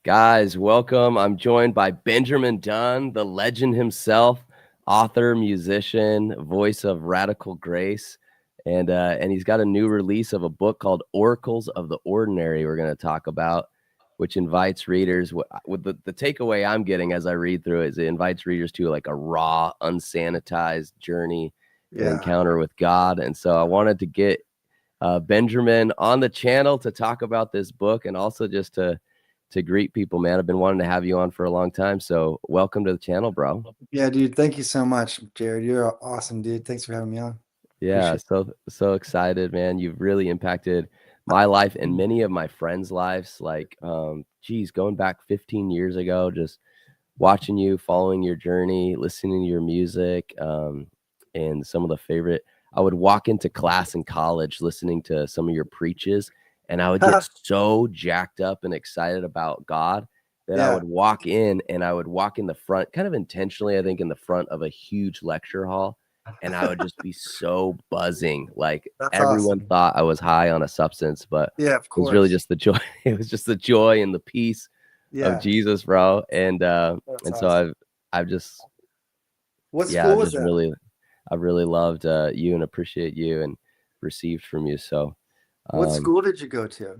Guys, welcome. I'm joined by Benjamin Dunn, the legend himself, author, musician, voice of Radical Grace, and he's got a new release of a book called Oracles of the Ordinary. We're going to talk about, which invites readers. With the takeaway I'm getting as I read through it is it invites readers to like a raw, unsanitized journey and Yeah. encounter with God. And so I wanted to get Benjamin on the channel to talk about this book and also just to greet people, man. I've been wanting to have you on for a long time. So welcome to the channel, bro. Yeah, dude. Thank you so much, Jared. You're awesome, dude. Thanks for having me on. Yeah, Appreciate so excited, man. You've really impacted my life and many of my friends' lives. Like, geez, going back 15 years ago, just watching you, following your journey, listening to your music, and some of the favorite. I would walk into class in college listening to some of your preaches, and I would get it. so jacked up and excited about God that I Yeah, would walk in and I would walk in the front, kind of intentionally, I think, in the front of a huge lecture hall. And I would just be so buzzing. Like that's everyone awesome. thought I was high on a substance, but Yeah, of it was really course. just the joy. It was just the joy and the peace of Yeah, Jesus, bro. that's And so awesome. I've just What yeah, school was that? I've really loved you and appreciate you and received from you. So What um school did you go to?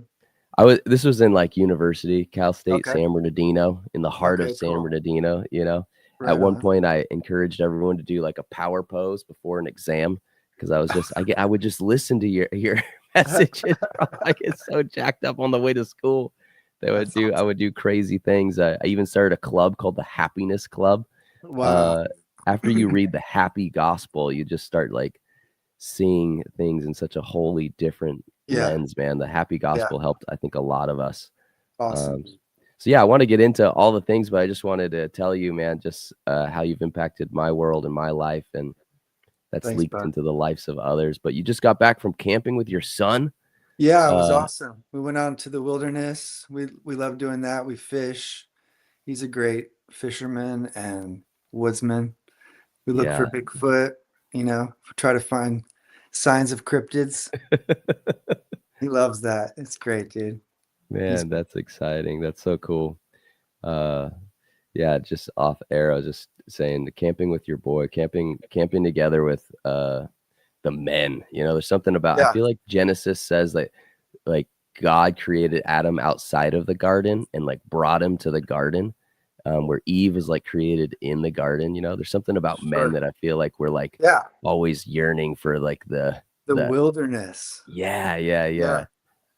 this was in like university, Cal State, Okay. San Bernardino, in the heart of Okay, San cool. Bernardino, you know. At Right one on. point I encouraged everyone to do like a power pose before an exam because I would just listen to your messages, bro. I get so jacked up on the way to school. That's I awesome. would do crazy things. I even started a club called the Happiness Club. Wow. uh After you read the happy gospel, you just start like seeing things in such a wholly different Yeah, lens, man. The happy yeah. gospel helped, I think, a lot of us. Awesome. um so yeah, I want to get into all the things, but I just wanted to tell you, man, just how you've impacted my world and my life, and that's Thanks, leaked bud. into the lives of others. But you just got back from camping with your son. Yeah, it was uh awesome. We went out into the wilderness. We love doing that. We fish. He's a great fisherman and woodsman. We look for yeah. Bigfoot, try to find signs of cryptids. He loves that. It's great, dude. He's Man, that's exciting. That's so cool. uh yeah, just off air, I was just saying, the camping with your boy, camping together with the men. You know, there's something about, I yeah, feel like Genesis says that like God created Adam outside of the garden and like brought him to the garden, where Eve is like created in the garden. You know, there's something about men sure. that I feel like we're like Yeah, always yearning for, like the the wilderness. yeah. Yeah.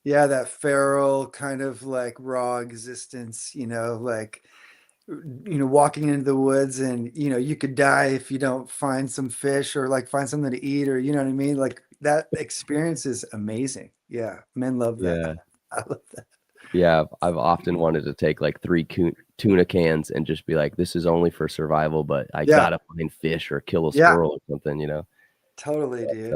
Yeah, that feral kind of like raw existence, like walking into the woods and you could die if you don't find some fish or like find something to eat, or you know what I mean? Like that experience is amazing. Yeah, men love that. Yeah. I love that. Yeah, I've often wanted to take like three tuna cans and just be like, this is only for survival, but I Yeah, gotta find fish or kill a yeah, squirrel or something, you know. totally, dude.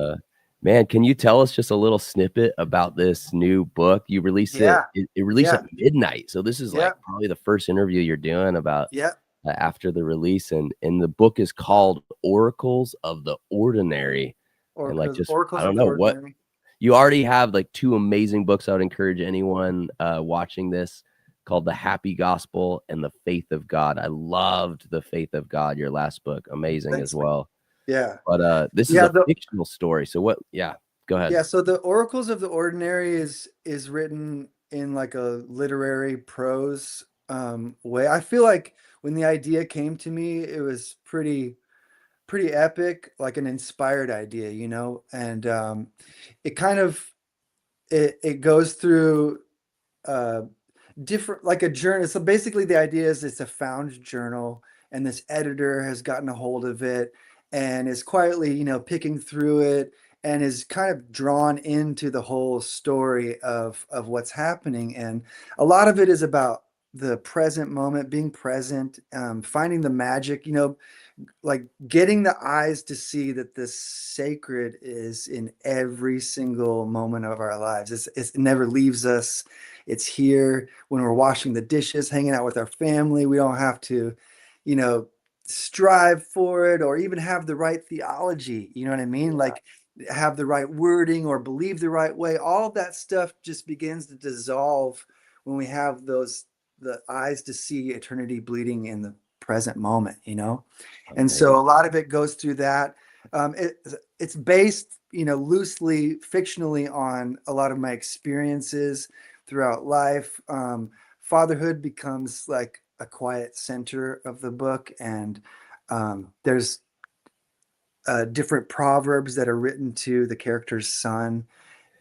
Man, can you tell us just a little snippet about this new book? You release Yeah, it released at yeah, midnight, so this is yeah, like probably the first interview you're doing about yeah. after the release, and the book is called Oracles of the Ordinary. And like, just I Oracles don't of the know what Ordinary. you already have, like two amazing books. I would encourage anyone watching this, called The Happy Gospel and The Faith of God. I loved The Faith of God, your last book, amazing as Thanks, man. well. Yeah, But this is yeah. a The fictional story. So what? Yeah, go ahead. Yeah, so the Oracles of the Ordinary is written in like a literary prose way. I feel like when the idea came to me, it was pretty epic, like an inspired idea, and it kind of it goes through uh different, like a journal. So basically the idea is it's a found journal, and this editor has gotten a hold of it and is quietly, picking through it, and is kind of drawn into the whole story of what's happening. And a lot of it is about the present moment, being present, finding the magic, like getting the eyes to see that the sacred is in every single moment of our lives. It never leaves us. It's here when we're washing the dishes, hanging out with our family. We don't have to, you know, strive for it or even have the right theology. You know what I mean? Yeah. Like have the right wording or believe the right way. All of that stuff just begins to dissolve when we have the eyes to see eternity bleeding in the present moment, you know? And so Okay. a lot of it goes through that. It's based, you know, loosely, fictionally on a lot of my experiences throughout life. Fatherhood becomes like a quiet center of the book, and there's different proverbs that are written to the character's son,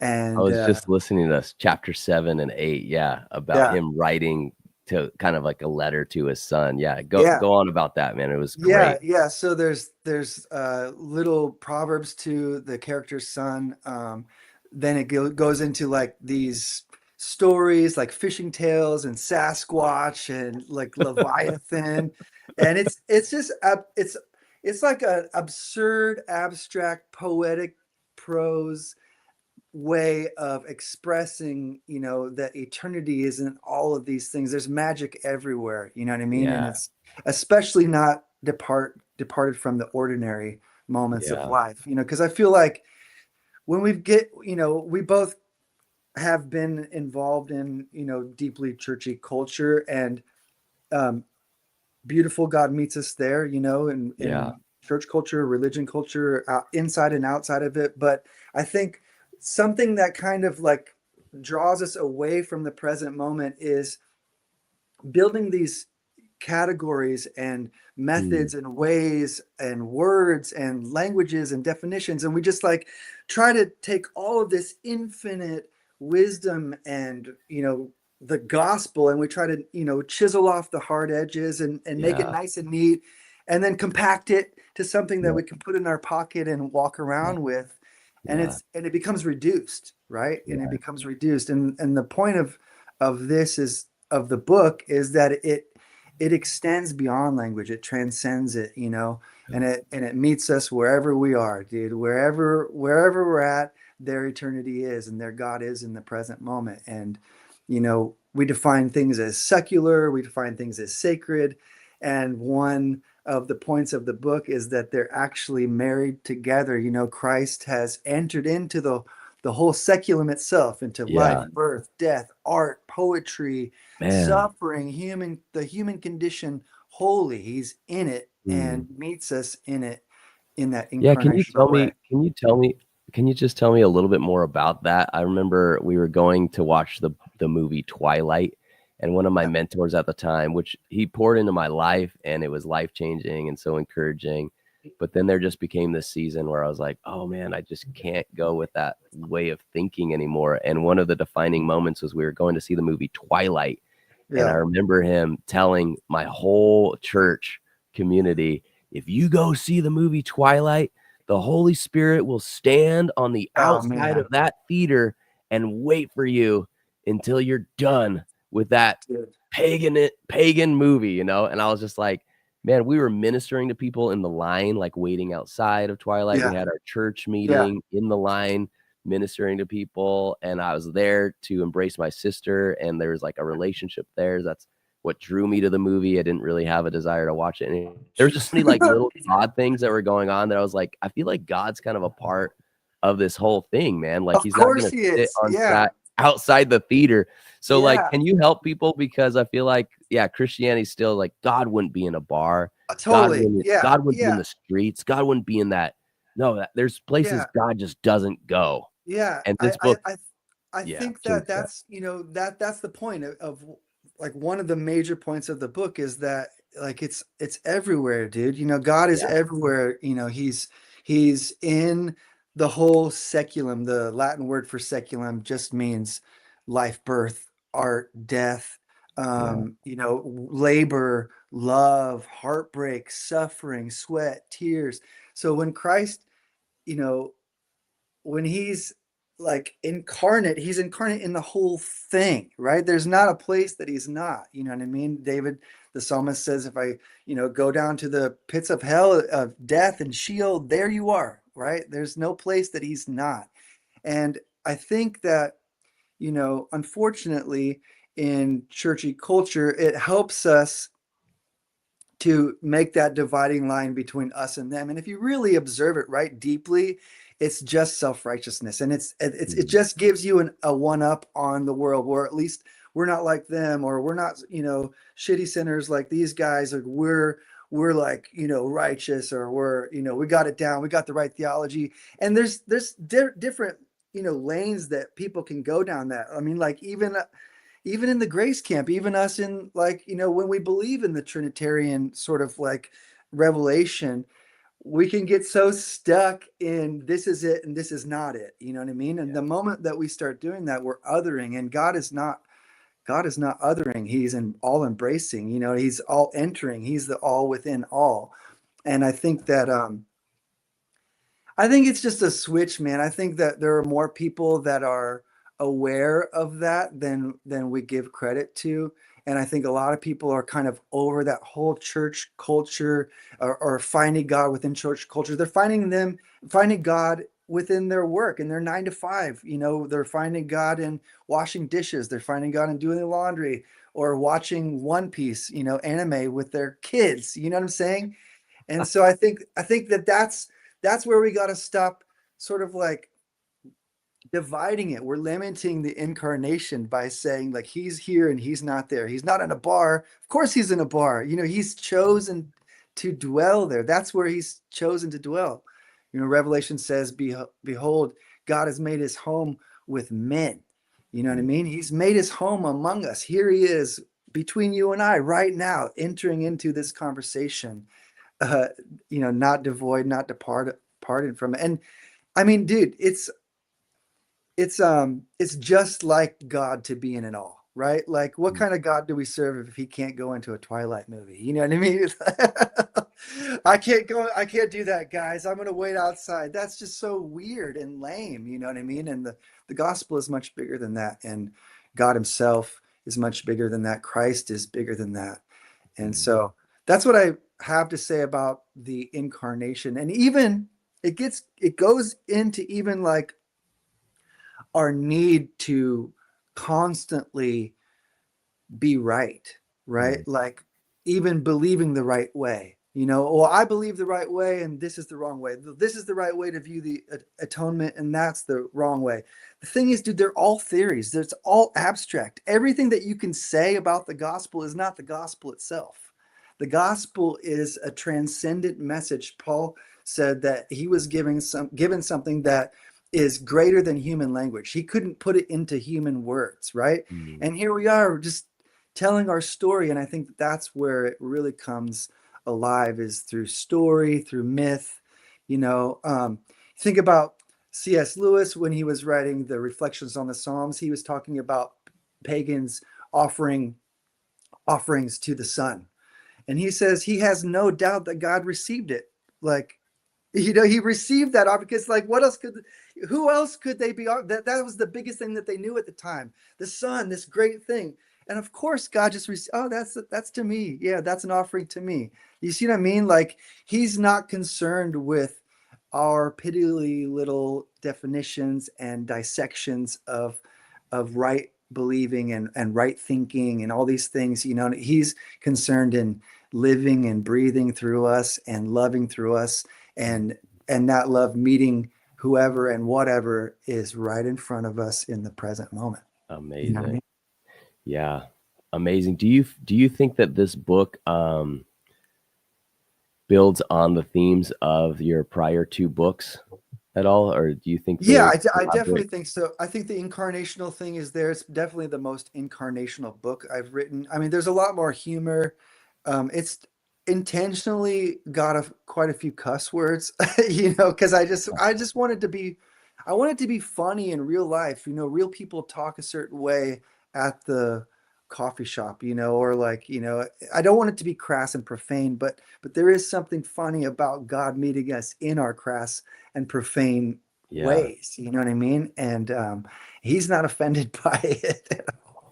I and was just listening to chapter 7 and 8, yeah, about yeah, him writing to kind of like a letter to his son. Yeah, go yeah, go on about that, man. It was yeah, great. yeah. So there's little proverbs to the character's son. Then it goes into like these stories like fishing tales and Sasquatch and like Leviathan, and it's just it's like an absurd, abstract, poetic prose way of expressing, you know, that eternity isn't all of these things. There's magic everywhere, you know what I mean? And Yeah, it's especially not departed from the ordinary moments of yeah. life, you know, because I feel like when we get, you know, we both have been involved in, you know, deeply churchy culture, and um, beautiful God meets us there, you know, Yeah. in church culture, religion culture, inside and outside of it. But I think something that kind of like draws us away from the present moment is building these categories and Mm, methods and ways and words and languages and definitions, and we just like try to take all of this infinite wisdom and, you know, the gospel, and we try to, you know, chisel off the hard edges and make it yeah, nice and neat, and then compact it to something that yeah, we can put in our pocket and walk yeah, around with, and yeah, it becomes reduced, right? And it yeah. becomes reduced, and the point of this is of the book is that it extends beyond language. It transcends it, you know, and it meets us wherever we are, dude. Wherever we're at, their eternity is, and their God is in the present moment. And you know, we define things as secular, we define things as sacred, and one of the points of the book is that they're actually married together. You know, Christ has entered into the whole seculum itself, into life, Yeah, birth, death, art, poetry, man. suffering, the human condition wholly. He's in it Mm. and meets us in it in that Yeah, incarnational way. can you just tell me a little bit more about that? I remember we were going to watch the movie Twilight, and one of my Yeah. mentors at the time, which he poured into my life, and it was life-changing and so encouraging. But then there just became this season where I was like, "Oh man, I just can't go with that way of thinking anymore." And one of the defining moments was we were going to see the movie Twilight, and I Yeah. remember him telling my whole church community, if you go see the movie Twilight, the Holy Spirit will stand on the Oh outside of man. that theater and wait for you until you're done with that Dude. pagan movie, you know? And I was just like, man, we were ministering to people in the line, like waiting outside of Twilight. We Yeah. had our church Yeah. meeting in the line, ministering to people, and I was there to embrace my sister, and there was like a relationship there. That's what drew me to the movie. I didn't really have a desire to watch it. And there was just so many like little odd things that were going on that I was like, I feel like God's kind of a part of this whole thing, man. Like Of he's not course gonna he sit is. on Yeah. sat outside the theater. So like, Yeah. can you help people? Because I feel like, yeah, Christianity's still like God wouldn't be in a bar. Totally. Yeah. God wouldn't be in Yeah. the streets. God wouldn't be in that. No, there's places Yeah. God just doesn't go. Yeah. And this book, I yeah, think change that that. that's, you know, that's the point of like one of the major points of the book is that like it's everywhere, dude. You know, God is Yeah, everywhere. You know, he's in the whole seculum. The Latin word for seculum just means life, birth, art, death, yeah, you know, labor, love, heartbreak, suffering, sweat, tears. So when Christ, you know, when he's like incarnate, he's incarnate in the whole thing, right? There's not a place that he's not, you know what I mean? David, the psalmist says, if I, you know, go down to the pits of hell, of death and Sheol, there you are, right? There's no place that he's not. And I think that, you know, unfortunately, in churchy culture, it helps us to make that dividing line between us and them. And if you really observe it right deeply, it's just self-righteousness. And it mm, just gives you a one up on the world, or at least we're not like them, or we're not, shitty sinners like these guys, or we're like, righteous, or we're, we got it down, we got the right theology. And there's different, lanes that people can go down that. I mean, like even in the grace camp, even us in, like, when we believe in the Trinitarian sort of like revelation, we can get so stuck in this is it and this is not it. You know what I mean? And the moment that we start doing that, we're othering, and God is not othering. He's all embracing, he's all entering. He's the all within all. And I think it's just a switch, man. I think that there are more people that are aware of that than we give credit to. And I think a lot of people are kind of over that whole church culture, or finding God within church culture. They're finding God within their work and their 9 to 5. They're finding God in washing dishes. They're finding God in doing the laundry, or watching One Piece, anime with their kids. You know what I'm saying? And so I think that's where we got to stop sort of like dividing it. We're limiting the incarnation by saying, like, he's here and he's not there. He's not in a bar. Of course he's in a bar. He's chosen to dwell there. That's where he's chosen to dwell. Revelation says, behold, God has made his home with men. You know what I mean? He's made his home among us. Here he is between you and I right now, entering into this conversation, not devoid, not departed from it. And I mean, dude, it's just like God to be in it all, right? Like, what kind of God do we serve if he can't go into a Twilight movie? You know what I mean? I can't do that, guys. I'm gonna wait outside. That's just so weird and lame, you know what I mean? And the gospel is much bigger than that, and God himself is much bigger than that. Christ is bigger than that. And so that's what I have to say about the incarnation. And even it goes into even like our need to constantly be right, like even believing the right way. Well, I believe the right way and this is the wrong way. This is the right way to view the atonement, and that's the wrong way. The thing is, dude, they're all theories. It's all abstract. Everything that you can say about the gospel is not the gospel itself. The gospel is a transcendent message. Paul said that he was given something that is greater than human language. He couldn't put it into human words, right? And here we are, just telling our story. And I think that's where it really comes alive, is through story, through myth. Think about C.S. Lewis when he was writing the Reflections on the Psalms. He was talking about pagans offering offerings to the sun, and he says he has no doubt that God received it. Like, he received that because, like, who else could they be? That was the biggest thing that they knew at the time. The sun, this great thing. And of course, God just that's to me. Yeah, that's an offering to me. You see what I mean? Like, he's not concerned with our piddly little definitions and dissections of right believing and right thinking and all these things. He's concerned in living and breathing through us and loving through us, and that love meeting whoever and whatever is right in front of us in the present moment. Amazing. You know what I mean? Yeah. Amazing. Do you think that this book builds on the themes of your prior 2 books at all, or do you think? Yeah, I definitely think so. I think the incarnational thing is there. It's definitely the most incarnational book I've written. I mean, there's a lot more humor. It's intentionally got quite a few cuss words, because I just wanted to be, I want it to be funny in real life. Real people talk a certain way at the coffee shop, or like, I don't want it to be crass and profane, but there is something funny about God meeting us in our crass and profane ways. You know what I mean? And he's not offended by it at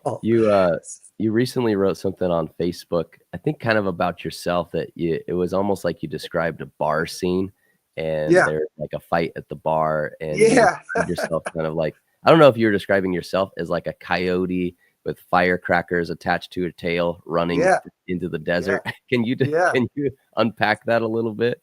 all. You recently wrote something on Facebook, I think kind of about yourself, that it was almost like you described a bar scene, and there's like a fight at the bar, and you yourself kind of like, I don't know if you were describing yourself as like a coyote with firecrackers attached to a tail running into the desert. Can you unpack that a little bit?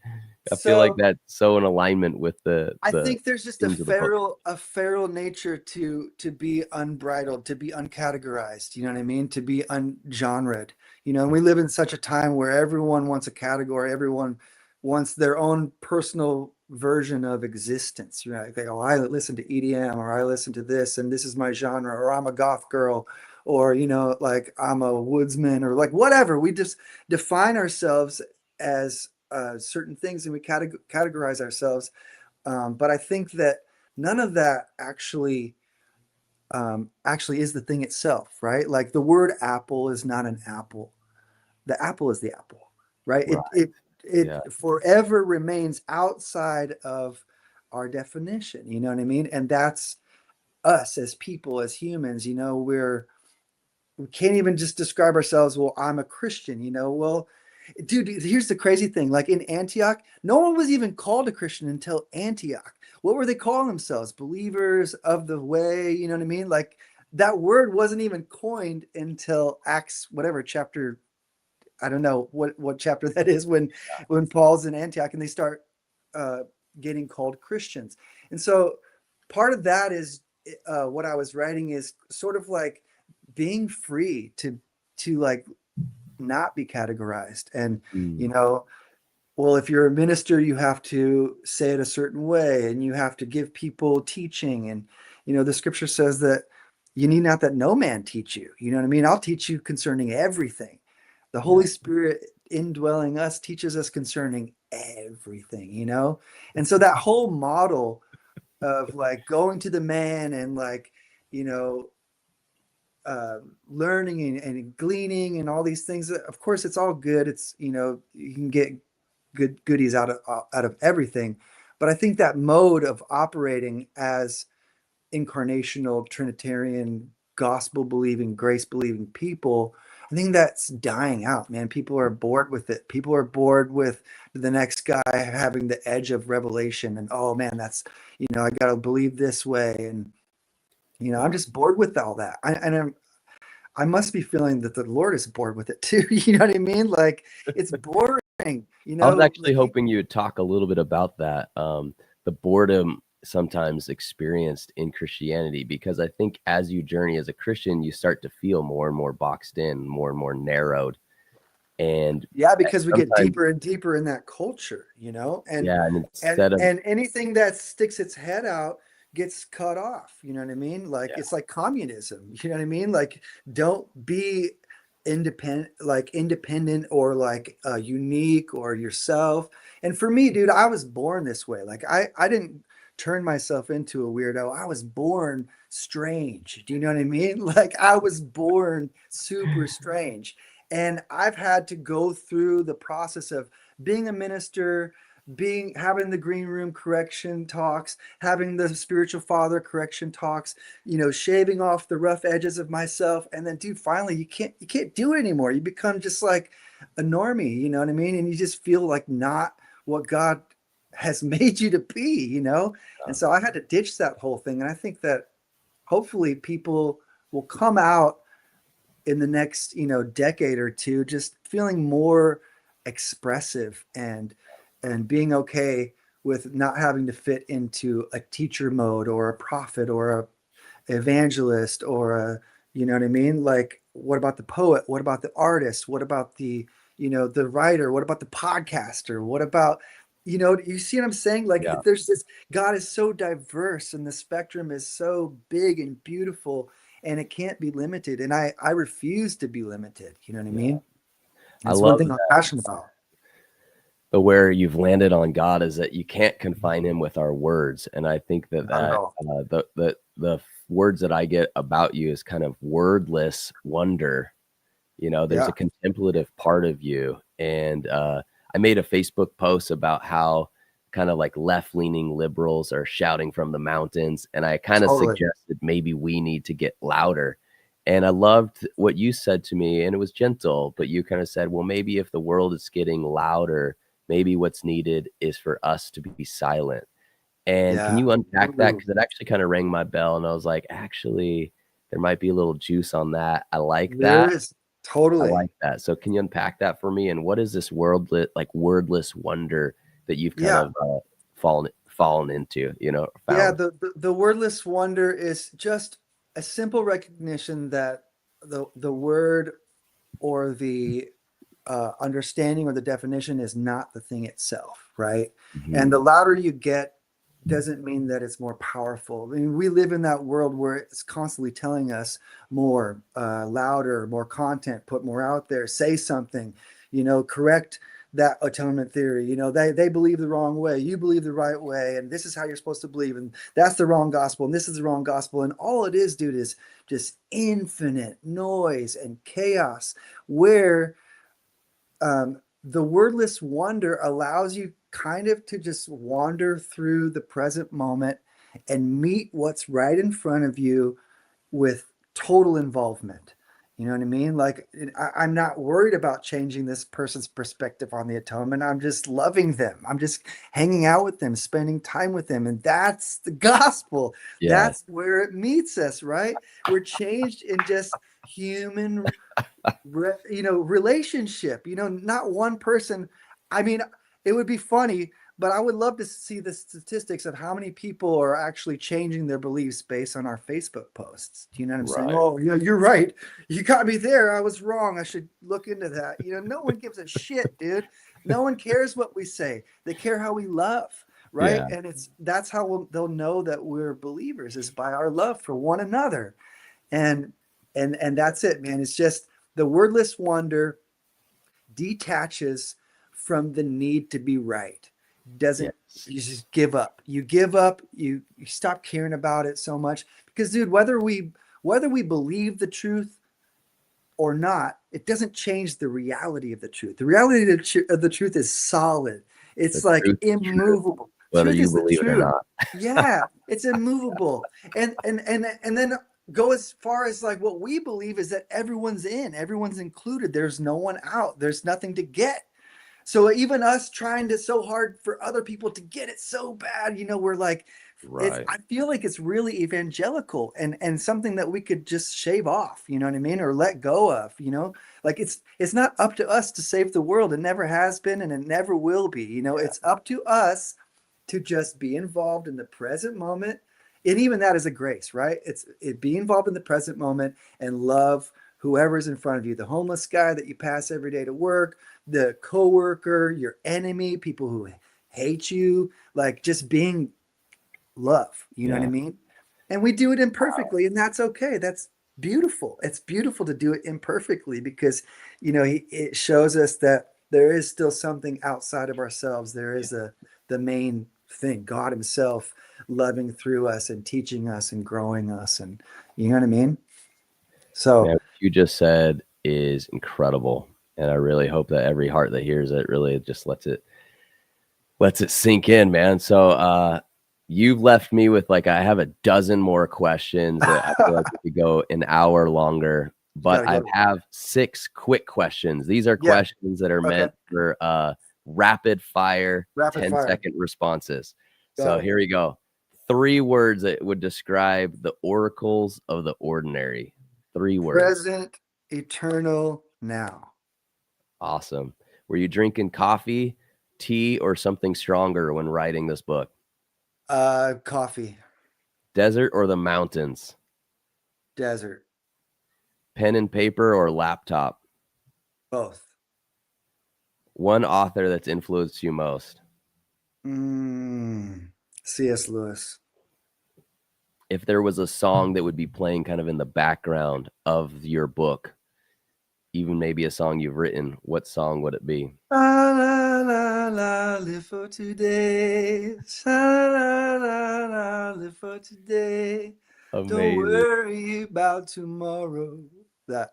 I feel like So that's so in alignment with I the think there's just themes of the book. a feral nature to be unbridled, to be uncategorized. You know what I mean? To be ungenred. You know, and we live in such a time where everyone wants a category. Everyone wants their own personal version of existence. Right? Like, oh, I listen to EDM, or I listen to this, and this is my genre, or I'm a goth girl, or like I'm a woodsman, or like whatever. We just define ourselves as certain things, and we categorize ourselves, but I think that none of that actually is the thing itself, right? Like the word apple is not an apple. The apple is the apple, right? Right. It Yeah. forever remains outside of our definition. You know what I mean? And that's us as people, as humans. We can't even just describe ourselves. Well, I'm a Christian. Well, dude, here's the crazy thing. Like in Antioch, no one was even called a Christian until Antioch. What were they calling themselves? Believers of the way. You know what I mean? Like that word wasn't even coined until Acts, whatever chapter. I don't know what chapter that is, when Paul's in Antioch and they start uh, getting called Christians. And so part of that is what I was writing is sort of like being free to like not be categorized. And Mm. you know well, if you're a minister, you have to say it a certain way, and you have to give people teaching. And the scripture says that you need not that no man teach you. You know what I mean? I'll teach you concerning everything. The Yeah. Holy Spirit indwelling us teaches us concerning everything. And so that whole model of like going to the man and like you know learning and gleaning and all these things, of course it's all good. It's you can get good goodies out of everything, but I think that mode of operating as incarnational Trinitarian gospel believing, grace believing people, I think that's dying out, man. People are bored with it. People are bored with the next guy having the edge of revelation, and oh man, that's I got to believe this way. And I'm just bored with all that. I must be feeling that the Lord is bored with it too. You know what I mean? Like it's boring. I was actually Like hoping you would talk a little bit about that, the boredom sometimes experienced in Christianity, because I think as you journey as a Christian, you start to feel more and more boxed in, more and more narrowed. And yeah, because we get sometimes, deeper and deeper in that culture, and yeah, and and instead of, and anything that sticks its head out gets cut off. You know what I mean? Like yeah, it's like communism. You know what I mean? Like don't be independent or like unique or yourself. And for me, dude, I was born this way. Like I didn't turn myself into a weirdo. I was born strange. Do you know what I mean? Like I was born super strange. And I've had to go through the process of being a minister, having the green room correction talks, having the spiritual father correction talks, shaving off the rough edges of myself. And then dude, finally you can't do it anymore. You become just like a normie, you know what I mean? And you just feel like not what God has made you to be. And so I had to ditch that whole thing. And I think that hopefully people will come out in the next decade or two just feeling more expressive and being okay with not having to fit into a teacher mode or a prophet or a evangelist or a you know what I mean. Like what about the poet, what about the artist, what about the writer, what about the podcaster, what about you see what I'm saying? Like yeah, there's this, God is so diverse and the spectrum is so big and beautiful, and it can't be limited. And I refuse to be limited. You know what I yeah. mean? I That's one love thing I'm passionate about. but where you've landed on God is that you can't confine him with our words. And I think that Not at all. the words that I get about you is kind of wordless wonder. There's a Yeah, contemplative part of you. And I made a Facebook post about how kind of like left-leaning liberals are shouting from the mountains. And I kind of totally. suggested maybe we need to get louder. And I loved what you said to me, and it was gentle, but you kind of said, well, maybe if the world is getting louder, maybe what's needed is for us to be silent. And can Yeah. you unpack that? Ooh, Because it actually kind of rang my bell, and I was like, actually, there might be a little juice on that. I like there that. is I totally. like that. So can you unpack that for me? And what is this wordless wonder that you've kind Yeah. of fallen into, you know, Yeah, found. the wordless wonder is just a simple recognition that the word or the understanding or the definition is not the thing itself, right? And Mhm. the louder you get doesn't mean that it's more powerful. I mean, we live in that world where it's constantly telling us more, louder, more content, put more out there, say something, correct that atonement theory. They believe the wrong way, you believe the right way, and this is how you're supposed to believe, and that's the wrong gospel, and this is the wrong gospel. And all it is, dude, is just infinite noise and chaos where the wordless wonder allows you kind of to just wander through the present moment and meet what's right in front of you with total involvement. You know what I mean? Like, I'm not worried about changing this person's perspective on the atonement. I'm just loving them. I'm just hanging out with them, spending time with them. And that's the gospel. Yes. That's where it meets us, right? We're changed in just human relationship, not one person. I mean, it would be funny, but I would love to see the statistics of how many people are actually changing their beliefs based on our Facebook posts. Do you know what I'm saying? Right. Oh, you're right. You got me there. I was wrong. I should look into that. No one gives a shit, dude. No one cares what we say. They care how we love, right? Yeah. And that's how they'll know that we're believers, is by our love for one another. And and that's it, man. It's just the wordless wonder detaches from the need to be right. Doesn't Yes. You just give up. You give up, you stop caring about it so much. Because, dude, whether we believe the truth or not, it doesn't change the reality of the truth. The reality of the truth is solid. The It's like truth is true, immovable. whether Truth you is the believe it or truth. not. Yeah, it's immovable. And then go as far as, like, what we believe is that everyone's in, everyone's included. There's no one out. There's nothing to get. So even us trying to so hard for other people to get it so bad, we're like, Right. I feel like it's really evangelical and something that we could just shave off, you know what I mean? Or let go of, like it's not up to us to save the world. It never has been, and it never will be. Yeah. It's up to us to just be involved in the present moment. And even that is a grace, right? It be involved in the present moment and love whoever's in front of you, the homeless guy that you pass every day to work, the coworker, your enemy, people who hate you, like just being love, you know what I Yeah. mean? And we do it imperfectly, and that's okay. That's beautiful. It's beautiful to do it imperfectly because, it shows us that there is still something outside of ourselves. There is the main thing, God himself loving through us and teaching us and growing us. And you know what I mean? Man, So, what you just said is incredible. And I really hope that every heart that hears it really just lets it sink in, man. So you've left me with, like, I have a dozen more questions that I feel like we could go an hour longer, you got but to I go. have 6 quick questions. These are Yeah. questions that are Okay. meant for rapid fire Rapid fire. 10-second responses. Got So it. here we go. 3 words that would describe the oracles of the ordinary. 3 words. Present, eternal, now. Awesome. Were you drinking coffee, tea, or something stronger when writing this book? Coffee. Desert or the mountains? Desert. Pen and paper or laptop? Both. One author that's influenced you most? Mm, C.S. Lewis. If there was a song that would be playing kind of in the background of your book, even maybe a song you've written, what song would it be? La la la la, live for today. La la la la, live for today. Don't Amazing. worry about tomorrow. That.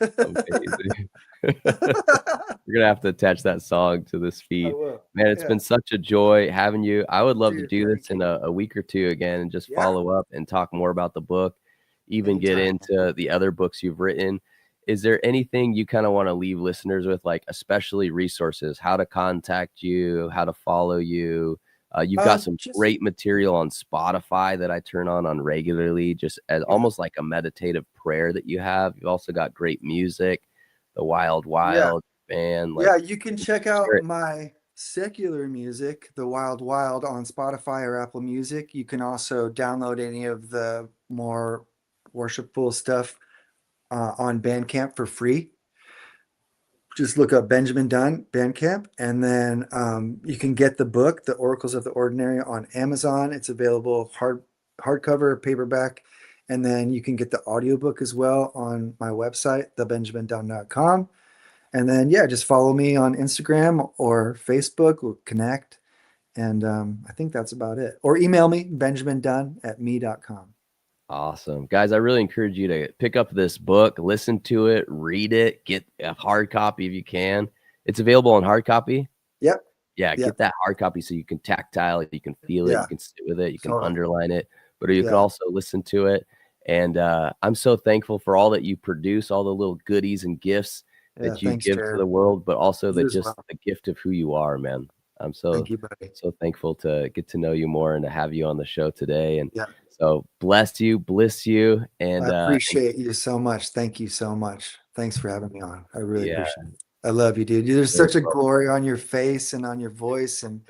Amazing. You're gonna have to attach that song to this I feed. will. Man, it's Yeah, been such a joy having you. I would love to dude. do Thank this in you. a week or two again and just Yeah, follow up and talk more about the book, even get anytime. into the other books you've written. Is there anything you kind of want to leave listeners with, like especially resources, how to contact you, how to follow you? You've got some Just great material on Spotify that I turn on regularly, just as yeah, almost like a meditative prayer that you have. You've also got great music, the Wild yeah. Wild band, like Yeah, you can check share out it. my secular music, the Wild Wild, on Spotify or Apple Music. You can also download any of the more worshipful stuff on Bandcamp for free. Just look up Benjamin Dunn Bandcamp, and then you can get the book, The Oracles of the Ordinary, on Amazon. It's available hardcover, paperback, and then you can get the audiobook as well on my website, thebenjamindunn.com. And then, yeah, just follow me on Instagram or Facebook. We'll connect. And I think that's about it. Or email me, benjamindunn@me.com. Awesome. Guys, I really encourage you to pick up this book, listen to it, read it, get a hard copy if you can. It's available on hard copy. Yep. Yeah, Yep. get that hard copy so you can tactile it, you can feel it, Yeah. you can sit with it, you can Totally. underline it, but you can Yeah. also listen to it. And I'm so thankful for all that you produce, all the little goodies and gifts Yeah. that you Thanks, give to Jared. the world, but also You as just well. the gift of who you are, man. I'm Thank you, buddy. so thankful to get to know you more and to have you on the show today. And Yeah. so bliss you, and I appreciate you so much. Thank you so much. Thanks for having me on. I really yeah, appreciate it. I love you, dude. There's very such a fun. glory on your face and on your voice and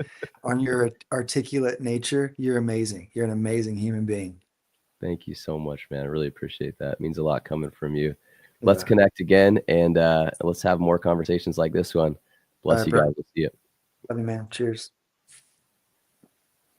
on your articulate nature. You're amazing. You're an amazing human being. Thank you so much, man. I really appreciate that. It means a lot coming from you. Let's Yeah. connect again, and let's have more conversations like this one. All Bless right, you bro. guys. We'll see you. Love you, man. Cheers.